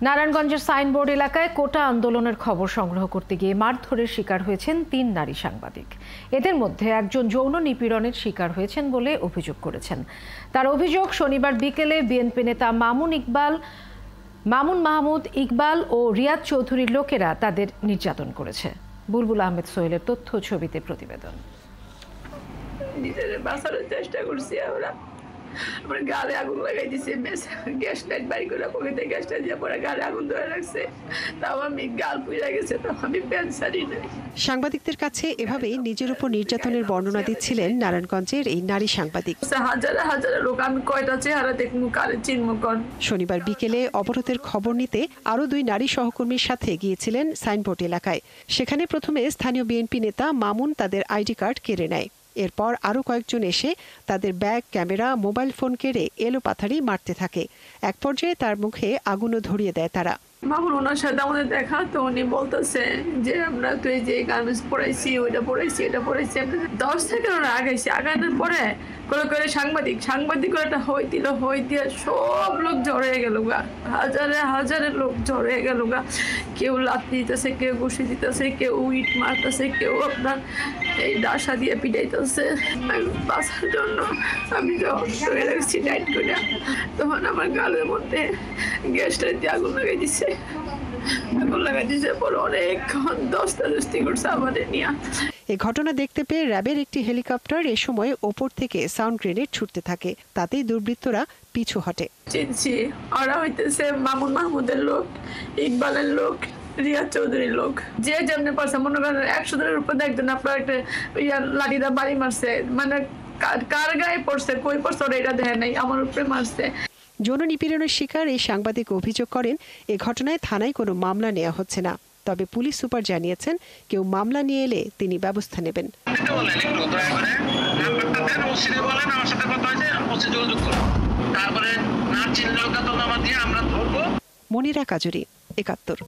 নারায়ণগঞ্জের সাইনবোর্ড এলাকায় কোটা আন্দোলনের খবর সংগ্রহ করতে গিয়ে মারধরের শিকার হয়েছেন ৩ নারী সাংবাদিক। এদের মধ্যে একজন যৌন নিপীড়নের শিকার হয়েছেন বলে অভিযোগ করেছেন। তার অভিযোগ, শনিবার বিকেলে বিএনপি নেতা মামুন মাহমুদ ইকবাল ও রিয়াদ চৌধুরীর লোকেরা তাদের নির্যাতন করেছে। বুলবুল আহমেদ সোহেলের তথ্য ছবিতে প্রতিবেদন। নিজের বাঁচানোর চেষ্টা করছি আমরা গালে আগুন লাগাই দিছে, গ্যাস লাইট বাড়ি করে পকেটে গ্যাসটা দিয়ে পরে গালে আগুন ধরে রাখছে। তাও আমি গাল পুড়ে গেছে, তো আমি প্যান্ট শাড়ি নাই। সাংবাদিকদের কাছে এভাবেই নিজের উপর নির্যাতনের বর্ণনা দিচ্ছিলেন নারায়ণগঞ্জের এই নারী সাংবাদিক। হাজারে হাজারে লোক, আমি কয়টা চেহারা দেখবো, কারে চিনবো কোন। শনিবার বিকেলে অবরোধের খবর নিতে আরো 2 নারী সহকর্মীর সাথে গিয়েছিলেন সাইনবোর্ড এলাকায়। সেখানে প্রথমে স্থানীয় বিএনপি নেতা মামুন তাদের আইডি কার্ড কেড়ে নেয়। এরপর আরো কয়েকজন এসে তাদের ব্যাগ, ক্যামেরা, মোবাইল ফোন কেড়ে এলোপাথারি মারতে থাকে। এক পর্যায়ে তার মুখে আগুনও ধরিয়ে দেয় তারা। মামুন ওনার সাথে আমাদের দেখা, তো উনি বলতেছে যে আমরা তুই যে গার্মেন্টস পড়াইছি, ওইটা পড়াইছি, এটা পড়াইছি। 10 থেকে ওরা আগাইছি, আগানোর পরে করে সাংবাদিক একটা হই দিয়ে সব লোক জড়ে গেল গা, হাজারে হাজারে লোক জড়ে গেল গা। কেউ লাথি দিতেছে, কেউ ঘুষি দিতেছে, কেউ ইট মারতেছে, কেউ আপনার এই ডাসা দিয়ে পিটাইতেছে। বাঁচার জন্য আমি যখন ধরে রাখছি টাইট করে, তখন আমার গালের মধ্যে গ্যাসটা দিয়ে আগুন লাগাই দিছে। পরে অনেকক্ষণ দস্তাদস্তি করছে আমাদের নিয়ে। এই ঘটনা দেখতে পেয়ে র্যাবের একটি হেলিকপ্টার এ সময় ওপর থেকে সাউন্ড গ্রেনেড ছুটতে থাকে। তাতেই দুর্বৃত্তরা পিছু হটে। চিনছি, ওরা হইতেছে মামুন মাহমুদের লোক, ইকবালের লোক, রিয়াদ চৌধুরীর লোক। যে যেমনি পারছে, মনে করেন 100 জনের উপর দেখতেন আপনার একটা লাঠিটা বাড়ি মারছে, মানে কার গায়ে পড়ছে, কই পড়ছে ওরা এটা দেখে নাই, আমার উপরে মারছে। যৌন নিপীড়নের শিকার এই সাংবাদিক অভিযোগ করেন, এ ঘটনায় থানায় কোনো মামলা নেওয়া হচ্ছে না। তবে পুলিশ সুপার জানিয়েছেন, কেউ মামলা নিয়ে এলে তিনি ব্যবস্থা নেবেন। মনিরা কাজুরি, ৭১।